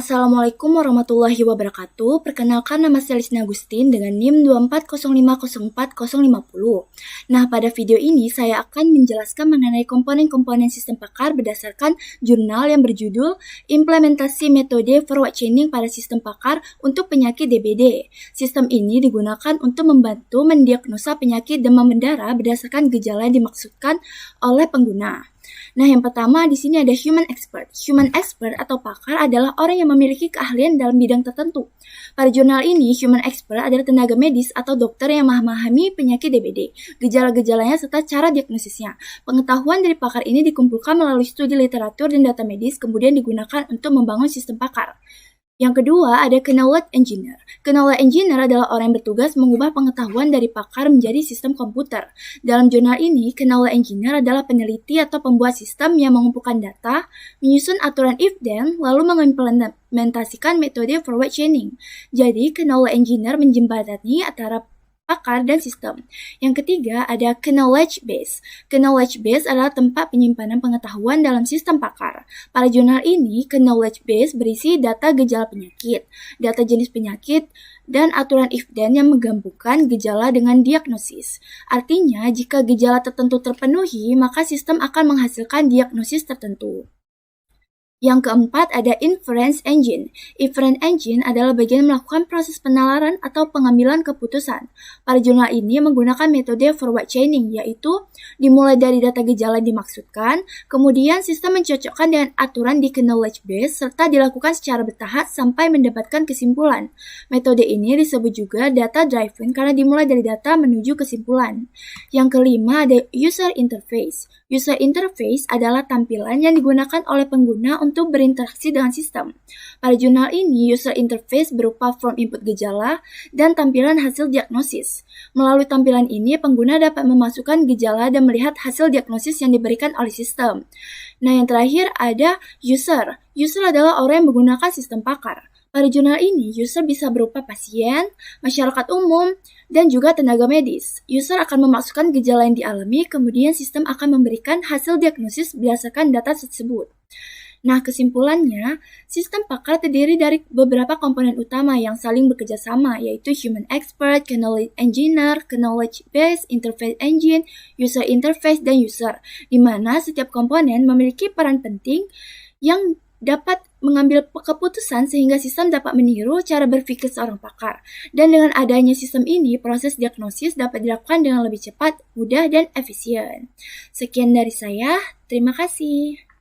Assalamualaikum warahmatullahi wabarakatuh. Perkenalkan, nama saya Lisna Agustin dengan NIM 240504050. Nah, pada video ini saya akan menjelaskan mengenai komponen-komponen sistem pakar berdasarkan jurnal yang berjudul Implementasi Metode Forward Chaining pada Sistem Pakar untuk Penyakit DBD. Sistem ini digunakan untuk membantu mendiagnosa penyakit demam berdarah berdasarkan gejala yang dimaksudkan oleh pengguna. Nah, yang pertama di sini ada human expert. Human expert atau pakar adalah orang yang memiliki keahlian dalam bidang tertentu. Pada jurnal ini, human expert adalah tenaga medis atau dokter yang memahami penyakit DBD, gejala-gejalanya serta cara diagnosisnya. Pengetahuan dari pakar ini dikumpulkan melalui studi literatur dan data medis, kemudian digunakan untuk membangun sistem pakar. Yang kedua, ada knowledge engineer. Knowledge engineer adalah orang yang bertugas mengubah pengetahuan dari pakar menjadi sistem komputer. Dalam jurnal ini, knowledge engineer adalah peneliti atau pembuat sistem yang mengumpulkan data, menyusun aturan if-then, lalu mengimplementasikan metode forward chaining. Jadi, knowledge engineer menjembatani antara pakar dan sistem. Yang ketiga ada knowledge base. Knowledge base adalah tempat penyimpanan pengetahuan dalam sistem pakar. Pada jurnal ini, knowledge base berisi data gejala penyakit, data jenis penyakit, dan aturan if-then yang menggabungkan gejala dengan diagnosis. Artinya, jika gejala tertentu terpenuhi, maka sistem akan menghasilkan diagnosis tertentu. Yang keempat ada inference engine. Inference engine adalah bagian melakukan proses penalaran atau pengambilan keputusan. Pada jurnal ini menggunakan metode forward chaining, yaitu dimulai dari data gejala dimaksudkan, kemudian sistem mencocokkan dengan aturan di knowledge base, serta dilakukan secara bertahap sampai mendapatkan kesimpulan. Metode ini disebut juga data driven karena dimulai dari data menuju kesimpulan. Yang kelima ada user interface. User interface adalah tampilan yang digunakan oleh pengguna untuk berinteraksi dengan sistem. Pada jurnal ini, user interface berupa form input gejala dan tampilan hasil diagnosis. Melalui tampilan ini, pengguna dapat memasukkan gejala dan melihat hasil diagnosis yang diberikan oleh sistem. Nah, yang terakhir ada user. User adalah orang yang menggunakan sistem pakar. Pada jurnal ini, user bisa berupa pasien, masyarakat umum, dan juga tenaga medis. User akan memasukkan gejala yang dialami, kemudian sistem akan memberikan hasil diagnosis berdasarkan data tersebut. Nah, kesimpulannya, sistem pakar terdiri dari beberapa komponen utama yang saling bekerja sama, yaitu human expert, knowledge engineer, knowledge base, interface engine, user interface, dan user, di mana setiap komponen memiliki peran penting yang dapat mengambil keputusan sehingga sistem dapat meniru cara berpikir seorang pakar. Dan dengan adanya sistem ini, proses diagnosis dapat dilakukan dengan lebih cepat, mudah, dan efisien. Sekian dari saya, terima kasih.